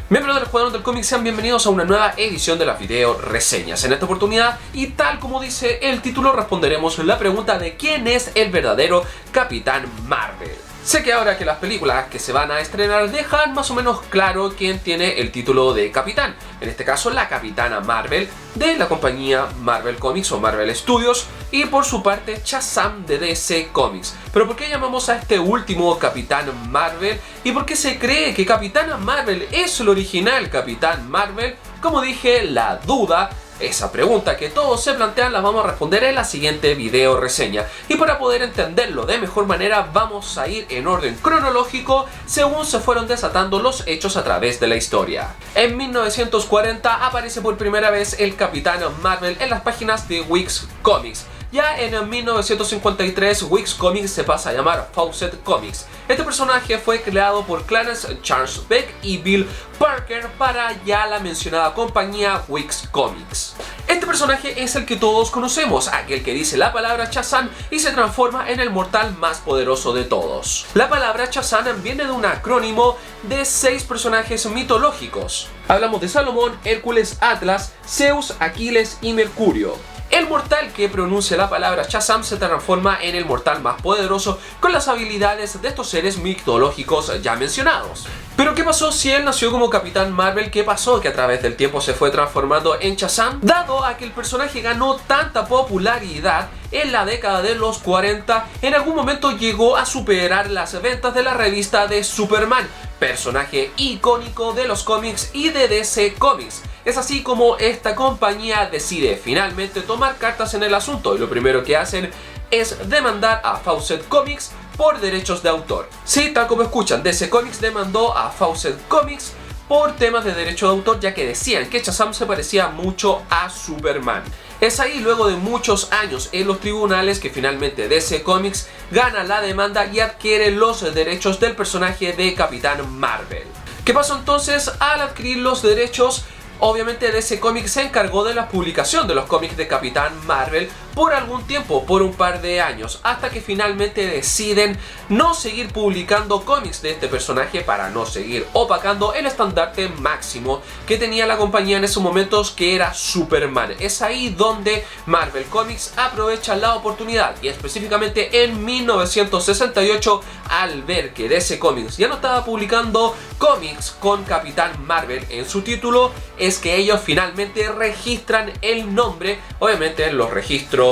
Miembros del Escuadrón del Cómic, sean bienvenidos a una nueva edición de las video reseñas. En esta oportunidad, y tal como dice el título, responderemos la pregunta de quién es el verdadero Capitán Marvel. Sé que ahora que las películas que se van a estrenar dejan más o menos claro quién tiene el título de Capitán. En este caso, la Capitana Marvel de la compañía Marvel Comics o Marvel Studios, y por su parte Shazam de DC Comics. Pero ¿por qué llamamos a este último Capitán Marvel? ¿Y por qué se cree que Capitana Marvel es el original Capitán Marvel? Como dije, la duda, esa pregunta que todos se plantean, la vamos a responder en la siguiente video reseña. Y para poder entenderlo de mejor manera, vamos a ir en orden cronológico según se fueron desatando los hechos a través de la historia. En 1940 aparece por primera vez el Capitán Marvel en las páginas de Weeks Comics. Ya en 1953, Weeks Comics se pasa a llamar Fawcett Comics. Este personaje fue creado por Clarence Charles Beck y Bill Parker para ya la mencionada compañía Weeks Comics. Este personaje es el que todos conocemos, aquel que dice la palabra Shazam y se transforma en el mortal más poderoso de todos. La palabra Shazam viene de un acrónimo de 6 personajes mitológicos. Hablamos de Salomón, Hércules, Atlas, Zeus, Aquiles y Mercurio. El mortal que pronuncia la palabra Shazam se transforma en el mortal más poderoso con las habilidades de estos seres mitológicos ya mencionados. Pero ¿qué pasó si él nació como Capitán Marvel? ¿Qué pasó que a través del tiempo se fue transformando en Shazam? Dado a que el personaje ganó tanta popularidad en la década de los 40, en algún momento llegó a superar las ventas de la revista de Superman, personaje icónico de los cómics y de DC Comics. Es así como esta compañía decide finalmente tomar cartas en el asunto, y lo primero que hacen es demandar a Fawcett Comics por derechos de autor. Sí, tal como escuchan, DC Comics demandó a Fawcett Comics por temas de derecho de autor, ya que decían que Shazam se parecía mucho a Superman. Es ahí, luego de muchos años en los tribunales, que finalmente DC Comics gana la demanda y adquiere los derechos del personaje de Capitán Marvel. ¿Qué pasó entonces al adquirir los derechos? Obviamente DC Comics se encargó de la publicación de los cómics de Capitán Marvel por algún tiempo, por un par de años, hasta que finalmente deciden no seguir publicando cómics de este personaje para no seguir opacando el estandarte máximo que tenía la compañía en esos momentos, que era Superman. Es ahí donde Marvel Comics aprovecha la oportunidad, y específicamente en 1968, al ver que DC Comics ya no estaba publicando cómics con Capitán Marvel en su título, es que ellos finalmente registran el nombre, obviamente en los registros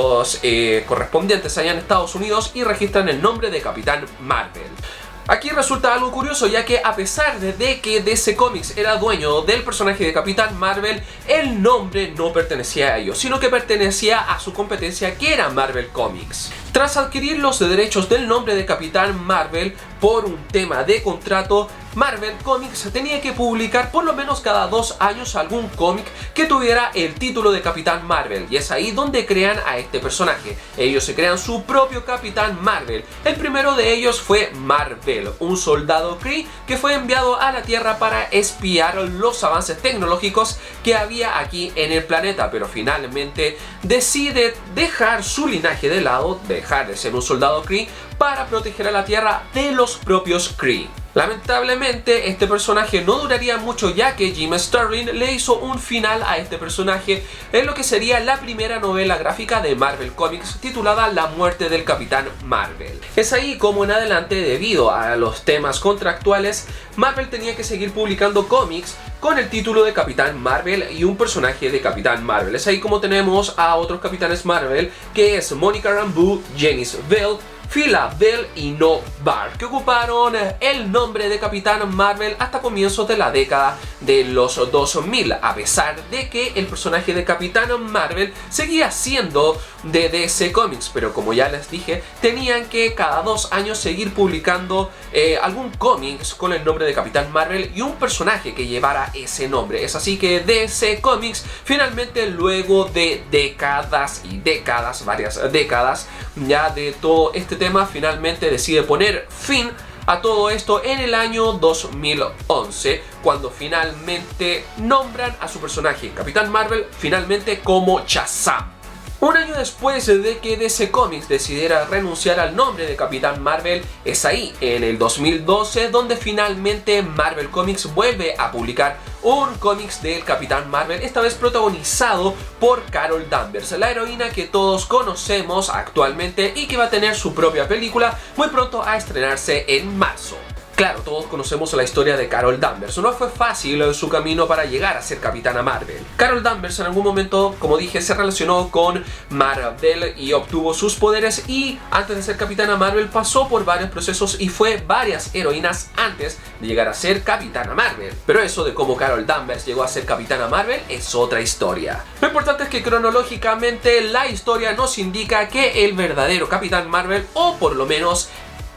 correspondientes allá en Estados Unidos, y registran el nombre de Capitán Marvel. Aquí resulta algo curioso, ya que a pesar de que DC Comics era dueño del personaje de Capitán Marvel, el nombre no pertenecía a ellos, sino que pertenecía a su competencia, que era Marvel Comics. Tras adquirir los derechos del nombre de Capitán Marvel por un tema de contrato, Marvel Comics tenía que publicar por lo menos cada 2 años algún cómic que tuviera el título de Capitán Marvel, y es ahí donde crean a este personaje. Ellos se crean su propio Capitán Marvel. El primero de ellos fue Mar-Vell, un soldado Kree que fue enviado a la Tierra para espiar los avances tecnológicos que había aquí en el planeta, pero finalmente decide dejar su linaje de lado, dejar de ser un soldado Kree para proteger a la Tierra de los propios Kree. Lamentablemente este personaje no duraría mucho, ya que Jim Starlin le hizo un final a este personaje en lo que sería la primera novela gráfica de Marvel Comics, titulada La muerte del Capitán Marvel. Es ahí como en adelante, debido a los temas contractuales, Marvel tenía que seguir publicando cómics con el título de Capitán Marvel y un personaje de Capitán Marvel. Es ahí como tenemos a otros Capitanes Marvel, que es Monica Rambeau, Janice Vale, Phyla Vell y No Barr, que ocuparon el nombre de Capitán Marvel hasta comienzos de la década de los 2000, a pesar de que el personaje de Capitán Marvel seguía siendo de DC Comics, pero como ya les dije, tenían que cada 2 años seguir publicando algún cómics con el nombre de Capitán Marvel y un personaje que llevara ese nombre. Es así que DC Comics finalmente, luego de décadas y décadas, varias décadas ya de todo este tema, finalmente decide poner fin a todo esto en el año 2011, cuando finalmente nombran a su personaje Capitán Marvel finalmente como Shazam. Un año después de que DC Comics decidiera renunciar al nombre de Capitán Marvel, es ahí, en el 2012, donde finalmente Marvel Comics vuelve a publicar un cómics del Capitán Marvel, esta vez protagonizado por Carol Danvers, la heroína que todos conocemos actualmente y que va a tener su propia película muy pronto a estrenarse en marzo. Claro, todos conocemos la historia de Carol Danvers. No fue fácil su camino para llegar a ser Capitana Marvel. Carol Danvers en algún momento, como dije, se relacionó con Marvel y obtuvo sus poderes, y antes de ser Capitana Marvel pasó por varios procesos y fue varias heroínas antes de llegar a ser Capitana Marvel. Pero eso de cómo Carol Danvers llegó a ser Capitana Marvel es otra historia. Lo importante es que cronológicamente la historia nos indica que el verdadero Capitán Marvel, o por lo menos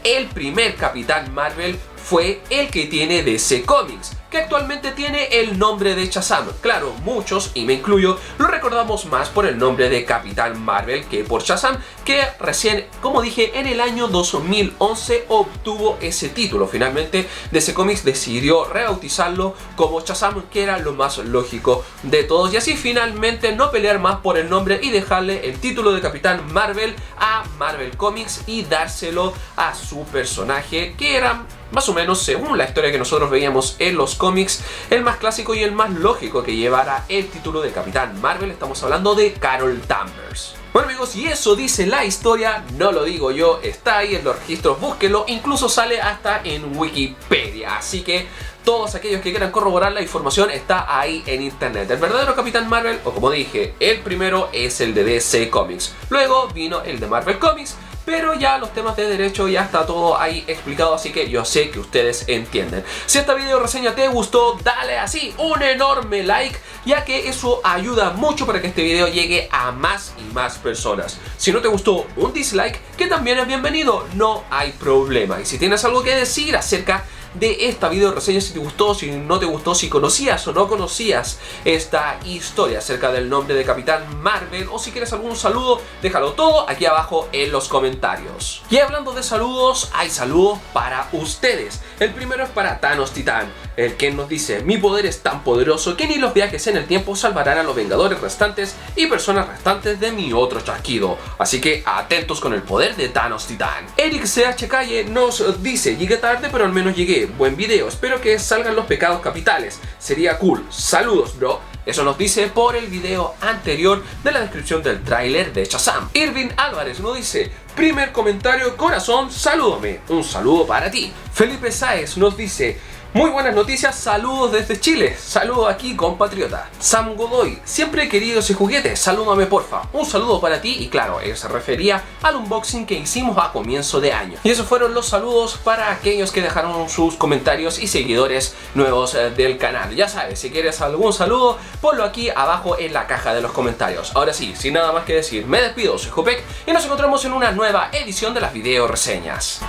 el primer Capitán Marvel, fue el que tiene DC Comics, que actualmente tiene el nombre de Shazam. Claro, muchos, y me incluyo, lo recordamos más por el nombre de Capitán Marvel que por Shazam, que recién, como dije, en el año 2011 obtuvo ese título. Finalmente DC Comics decidió rebautizarlo como Shazam, que era lo más lógico de todos, y así finalmente no pelear más por el nombre y dejarle el título de Capitán Marvel a Marvel Comics y dárselo a su personaje, que era más o menos, según la historia que nosotros veíamos en los cómics, el más clásico y el más lógico que llevara el título de Capitán Marvel. Estamos hablando de Carol Danvers. Bueno amigos, y eso dice la historia, no lo digo yo, está ahí en los registros, búsquenlo, incluso sale hasta en Wikipedia, así que todos aquellos que quieran corroborar la información está ahí en internet. El verdadero Capitán Marvel, o como dije, el primero es el de DC Comics, luego vino el de Marvel Comics, pero ya los temas de derecho ya está todo ahí explicado, así que yo sé que ustedes entienden. Si esta video reseña te gustó, dale así un enorme like, ya que eso ayuda mucho para que este video llegue a más y más personas. Si no te gustó, un dislike, que también es bienvenido, no hay problema. Y si tienes algo que decir acerca de esta video reseña, si te gustó, si no te gustó, si conocías o no conocías esta historia acerca del nombre de Capitán Marvel, o si quieres algún saludo, déjalo todo aquí abajo en los comentarios. Y hablando de saludos, hay saludos para ustedes. El primero es para Thanos Titán, el que nos dice: mi poder es tan poderoso que ni los viajes en el tiempo salvarán a los Vengadores restantes y personas restantes de mi otro chasquido. Así que atentos con el poder de Thanos Titán. Eric CH Calle nos dice: llegué tarde pero al menos llegué. Buen video, espero que salgan los pecados capitales, sería cool, saludos bro. Eso nos dice por el video anterior de la descripción del tráiler de Shazam. Irving Álvarez nos dice: primer comentario, corazón, salúdame, un saludo para ti. Felipe Sáez nos dice: muy buenas noticias, saludos desde Chile, saludo aquí compatriota. Sam Godoy: siempre he querido ese juguete, salúdame porfa, un saludo para ti. Y claro, él se refería al unboxing que hicimos a comienzo de año. Y esos fueron los saludos para aquellos que dejaron sus comentarios y seguidores nuevos del canal. Ya sabes, si quieres algún saludo, ponlo aquí abajo en la caja de los comentarios. Ahora sí, sin nada más que decir, me despido, soy Jopek y nos encontramos en una nueva edición de las video reseñas.